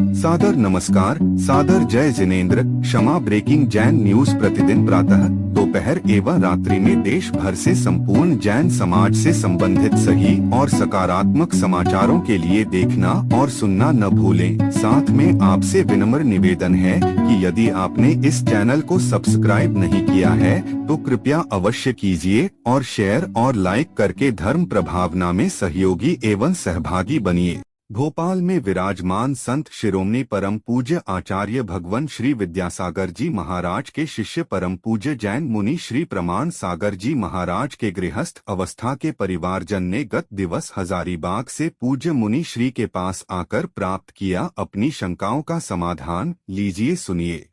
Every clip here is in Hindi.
सादर नमस्कार, सादर जय जिनेंद्र। क्षमा ब्रेकिंग जैन न्यूज प्रतिदिन प्रातः, दोपहर एवं रात्रि में देश भर से संपूर्ण जैन समाज से संबंधित सही और सकारात्मक समाचारों के लिए देखना और सुनना न भूलें। साथ में आपसे विनम्र निवेदन है कि यदि आपने इस चैनल को सब्सक्राइब नहीं किया है तो कृपया अवश्य कीजिए और शेयर और लाइक करके धर्म प्रभावना में सहयोगी एवं सहभागी बनिए। भोपाल में विराजमान संत शिरोमणि परम पूज्य आचार्य भगवान श्री विद्यासागर जी महाराज के शिष्य परम पूज्य जैन मुनि श्री प्रमाण सागर जी महाराज के गृहस्थ अवस्था के परिवारजन ने गत दिवस हजारीबाग से पूज्य मुनि श्री के पास आकर प्राप्त किया अपनी शंकाओं का समाधान। लीजिए सुनिए।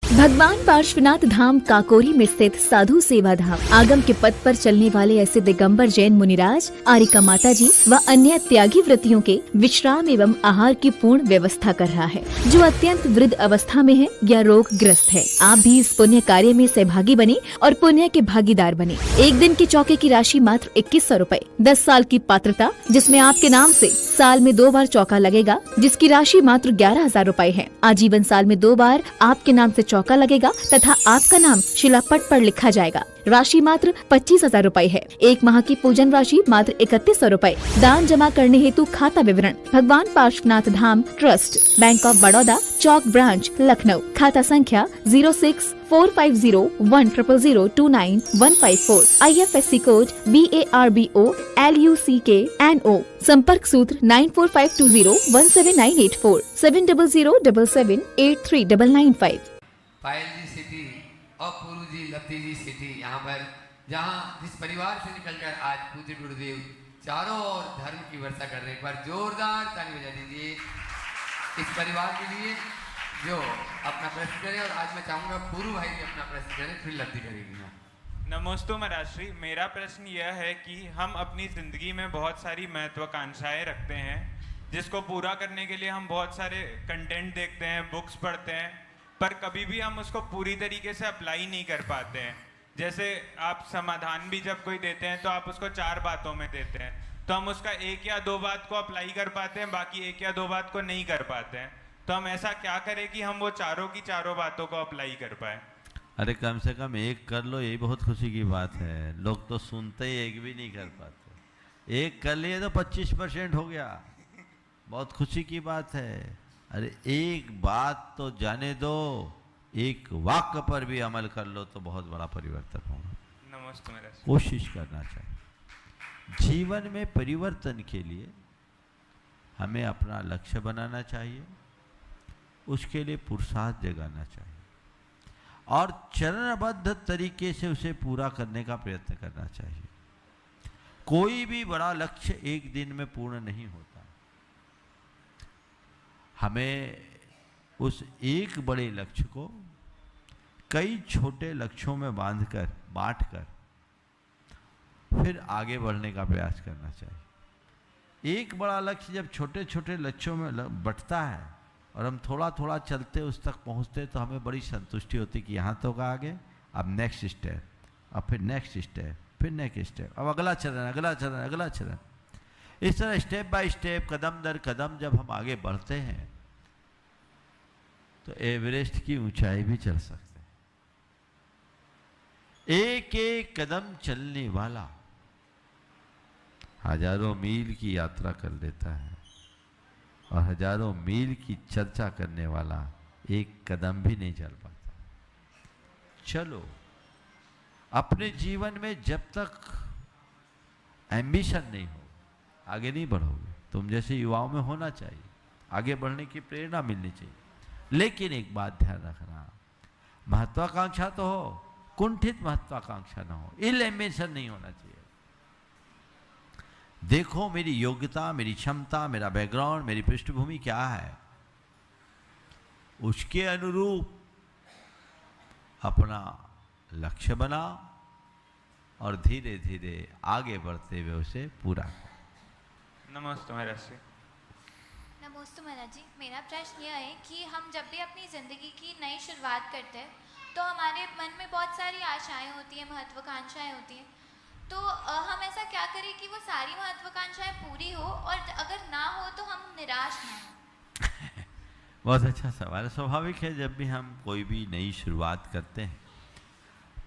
भगवान पार्श्वनाथ धाम काकोरी में स्थित साधु सेवा धाम आगम के पथ पर चलने वाले ऐसे दिगंबर जैन मुनिराज, आरिका माता जी व अन्य त्यागी व्रतियों के विश्राम एवं आहार की पूर्ण व्यवस्था कर रहा है, जो अत्यंत वृद्ध अवस्था में है या रोग ग्रस्त है। आप भी इस पुण्य कार्य में सहभागी बने और पुण्य के भागीदार बने। एक दिन के चौके की राशि मात्र 2100 रूपए। 10 साल की पात्रता, जिसमें आपके नाम से साल में 2 बार चौका लगेगा, जिसकी राशि मात्र 11,000 रूपए है। आजीवन साल में 2 बार आपके नाम से चौका लगेगा तथा आपका नाम शिलापट पर लिखा जाएगा। राशि मात्र 25,000 रूपए है। 1 माह की पूजन राशि मात्र 3100 रूपए। दान जमा करने हेतु खाता विवरण Bhagwan Parshwanath Dham trust, bank of Baroda, Chowk branch, Lucknow. खाता संख्या 06450100299154। IFSC code BARBO LUCKNO। संपर्क सूत्र 9452017984 7007783995। पायल जी सिटी और पुरु जी, लती जी सिटी, यहाँ पर जहाँ जिस परिवार से निकलकर आज पूज्य गुरुदेव चारों ओर धर्म की वर्षा कर रहे हैं। एक बार जोरदार ताली बजा दीजिए इस परिवार के लिए जो अपना प्रश्न करे। और आज मैं चाहूँगा पुरु भाई भी अपना प्रश्न करें, फिर लती करेगी। नमोस्तु महाराष्ट्री। मेरा प्रश्न यह है कि हम अपनी ज़िंदगी में बहुत सारी महत्वाकांक्षाएं रखते हैं, जिसको पूरा करने के लिए हम बहुत सारे कंटेंट देखते हैं, बुक्स पढ़ते हैं, पर कभी भी हम उसको पूरी तरीके से अप्लाई नहीं कर पाते हैं। जैसे आप समाधान भी जब कोई देते हैं तो आप उसको 4 बातों में देते हैं, तो हम उसका 1 या 2 बात को अप्लाई कर पाते हैं, बाकी 1 या 2 बात को नहीं कर पाते हैं। तो हम ऐसा क्या करें कि हम वो चारों की चारों बातों को अप्लाई कर पाए? अरे कम से कम 1 कर लो, यही बहुत खुशी की बात है। लोग तो सुनते ही 1 भी नहीं कर पाते। 1 कर लिए तो 25% हो गया, बहुत खुशी की बात है। अरे 1 बात तो जाने दो, 1 वाक्य पर भी अमल कर लो तो बहुत बड़ा परिवर्तन होगा। नमस्ते मेरा। कोशिश करना चाहिए। जीवन में परिवर्तन के लिए हमें अपना लक्ष्य बनाना चाहिए, उसके लिए पुरुषार्थ जगाना चाहिए और चरणबद्ध तरीके से उसे पूरा करने का प्रयत्न करना चाहिए। कोई भी बड़ा लक्ष्य एक दिन में पूर्ण नहीं होता। हमें उस एक बड़े लक्ष्य को कई छोटे लक्ष्यों में बांटकर फिर आगे बढ़ने का प्रयास करना चाहिए। एक बड़ा लक्ष्य जब छोटे छोटे लक्ष्यों में बंटता है और हम थोड़ा थोड़ा चलते उस तक पहुंचते तो हमें बड़ी संतुष्टि होती कि यहाँ तो आगे, अब नेक्स्ट स्टेप, अब फिर नेक्स्ट स्टेप, फिर नेक्स्ट स्टेप, अब अगला चरण, अगला चरण, अगला चरण। इस तरह स्टेप बाय स्टेप, कदम दर कदम जब हम आगे बढ़ते हैं तो एवरेस्ट की ऊंचाई भी चढ़ सकते हैं। एक एक कदम चलने वाला हजारों मील की यात्रा कर लेता है और हजारों मील की चर्चा करने वाला 1 कदम भी नहीं चल पाता। चलो, अपने जीवन में जब तक एम्बिशन नहीं हो आगे नहीं बढ़ोगे। तुम जैसे युवाओं में होना चाहिए, आगे बढ़ने की प्रेरणा मिलनी चाहिए। लेकिन एक बात ध्यान रखना, महत्वाकांक्षा तो हो, कुंठित महत्वाकांक्षा ना हो, इल एम्बिशन नहीं होना चाहिए। देखो मेरी योग्यता, मेरी क्षमता, मेरा बैकग्राउंड, मेरी पृष्ठभूमि क्या है, उसके अनुरूप अपना लक्ष्य बना और धीरे धीरे आगे बढ़ते हुए उसे पूरा करो। नमस्ते महाराज जी। नमस्ते महाराज जी। मेरा प्रश्न यह है कि हम जब भी अपनी ज़िंदगी की नई शुरुआत करते हैं तो हमारे मन में बहुत सारी आशाएं होती हैं, महत्वाकांक्षाएं होती हैं। तो हम ऐसा क्या करें कि वो सारी महत्वाकांक्षाएं पूरी हो और अगर ना हो तो हम निराश ना हो। बहुत अच्छा सवाल है। स्वाभाविक है, जब भी हम कोई भी नई शुरुआत करते हैं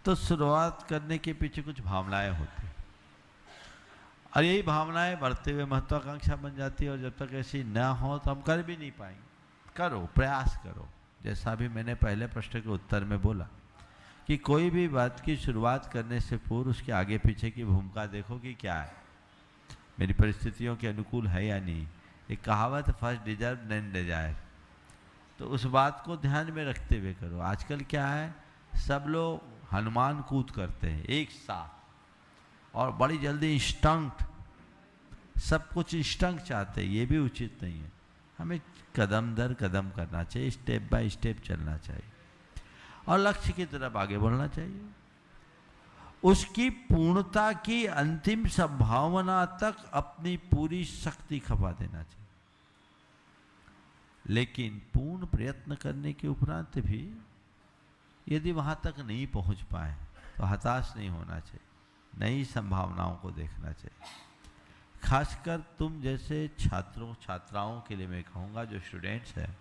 तो शुरुआत करने के पीछे कुछ भावनाएं होती हैं, और यही भावनाएं बढ़ते हुए महत्वाकांक्षा बन जाती है, और जब तक ऐसी ना हो तो हम कर भी नहीं पाएंगे। करो, प्रयास करो। जैसा भी मैंने पहले प्रश्न के उत्तर में बोला कि कोई भी बात की शुरुआत करने से पूर्व उसके आगे पीछे की भूमिका देखो कि क्या है, मेरी परिस्थितियों के अनुकूल है या नहीं। एक कहावत, फर्स्ट डिजर्व देन डिजायर, तो उस बात को ध्यान में रखते हुए करो। आजकल क्या है, सब लोग हनुमान कूद करते हैं एक साथ, और बड़ी जल्दी इंस्टंक्ट, सब कुछ इंस्टंक्ट चाहते हैं। ये भी उचित नहीं है। हमें कदम दर कदम करना चाहिए, स्टेप बाय स्टेप चलना चाहिए, और लक्ष्य की तरफ आगे बढ़ना चाहिए। उसकी पूर्णता की अंतिम संभावना तक अपनी पूरी शक्ति खपा देना चाहिए। लेकिन पूर्ण प्रयत्न करने के उपरांत भी यदि वहाँ तक नहीं पहुँच पाए तो हताश नहीं होना चाहिए, नई संभावनाओं को देखना चाहिए। खासकर तुम जैसे छात्राओं के लिए मैं कहूँगा, जो स्टूडेंट्स हैं,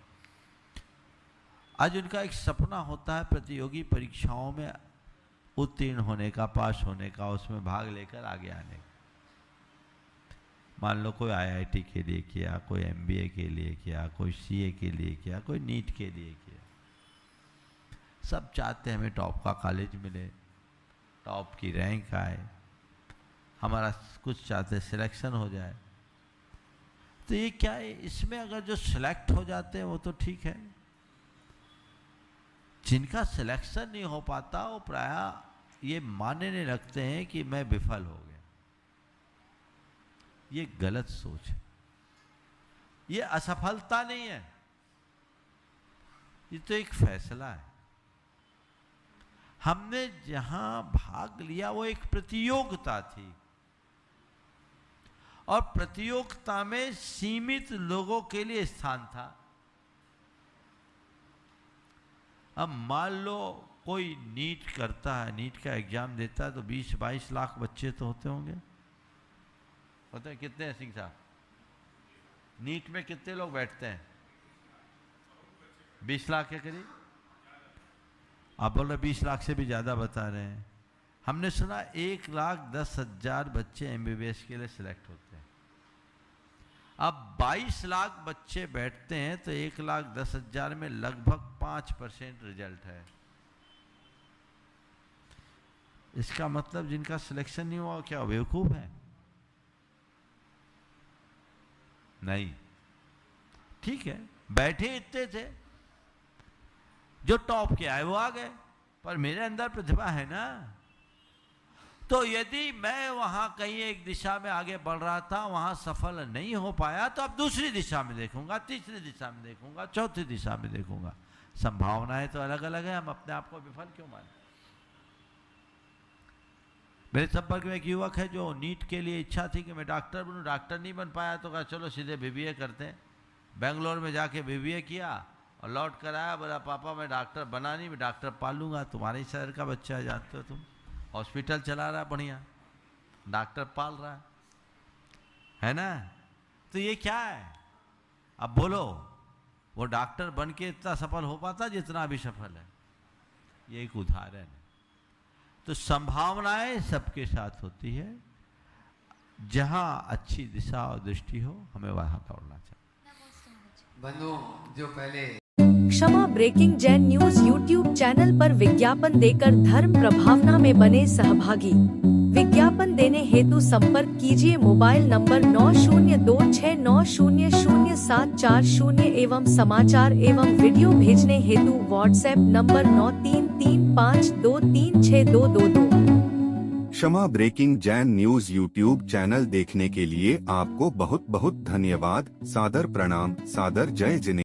आज उनका एक सपना होता है प्रतियोगी परीक्षाओं में उत्तीर्ण होने का, पास होने का, उसमें भाग लेकर आगे आने का। मान लो कोई IIT के लिए किया, कोई MBA के लिए किया, कोई CA के लिए किया, कोई नीट के लिए किया। सब चाहते हैं हमें टॉप का कॉलेज मिले, टॉप की रैंक आए, हमारा कुछ चाहते सिलेक्शन हो जाए। तो ये क्या है, इसमें अगर जो सिलेक्ट हो जाते हैं वो तो ठीक है, जिनका सिलेक्शन नहीं हो पाता वो प्रायः ये मानने लगते हैं कि मैं विफल हो गया। ये गलत सोच है, ये असफलता नहीं है, ये तो एक फैसला है। हमने जहां भाग लिया वो एक प्रतियोगिता थी, और प्रतियोगिता में सीमित लोगों के लिए स्थान था। अब मान लो कोई नीट करता है, नीट का एग्जाम देता है, तो 20-22 लाख बच्चे तो होते होंगे। होते हैं कितने हैं सिंह साहब? नीट में कितने लोग बैठते हैं? 20 लाख के करीब। आप बोल रहे 20 लाख से भी ज़्यादा बता रहे हैं। हमने सुना 1,10,000 बच्चे MBBS के लिए सिलेक्ट होते हैं। अब 22 लाख बच्चे बैठते हैं तो 1,10,000 में लगभग 5% रिजल्ट है। इसका मतलब जिनका सिलेक्शन नहीं हुआ क्या बेवकूफ है? नहीं, ठीक है, बैठे इतने थे, जो टॉप के आए वो आ गए, पर मेरे अंदर प्रतिभा है ना। तो यदि मैं वहां कहीं एक दिशा में आगे बढ़ रहा था, वहां सफल नहीं हो पाया, तो अब दूसरी दिशा में देखूंगा, तीसरी दिशा में देखूंगा, चौथी दिशा में देखूंगा। संभावनाएं तो अलग अलग है, हम अपने आप को विफल क्यों माने? मेरे संपर्क में एक युवक है जो नीट के लिए इच्छा थी कि मैं डॉक्टर बनूं, डॉक्टर नहीं बन पाया, तो कहा चलो सीधे BBA करते हैं। बेंगलोर में जाके BBA किया और लौट कर आया, बोला पापा मैं डॉक्टर बना नहीं, मैं डॉक्टर पालूंगा। तुम्हारे ही शहर का बच्चा है, जानते हो तुम, हॉस्पिटल चला रहा है बढ़िया, डॉक्टर पाल रहा है ना। तो ये क्या है? अब बोलो, वो डॉक्टर बन के इतना सफल हो पाता जितना अभी सफल है? ये एक उदाहरण है। तो संभावनाएं सबके साथ होती है, जहां अच्छी दिशा और दृष्टि हो हमें वहां दौड़ना चाहिए। बंधु जो पहले Kshama breaking Jain news YouTube channel पर विज्ञापन देकर धर्म प्रभावना में बने सहभागी। विज्ञापन देने हेतु संपर्क कीजिए मोबाइल नंबर 9026900740 एवं समाचार एवं वीडियो भेजने हेतु WhatsApp number 9335236222। Kshama breaking Jain news YouTube channel देखने के लिए आपको बहुत बहुत धन्यवाद। सादर प्रणाम, सादर जय जिनेंद्र।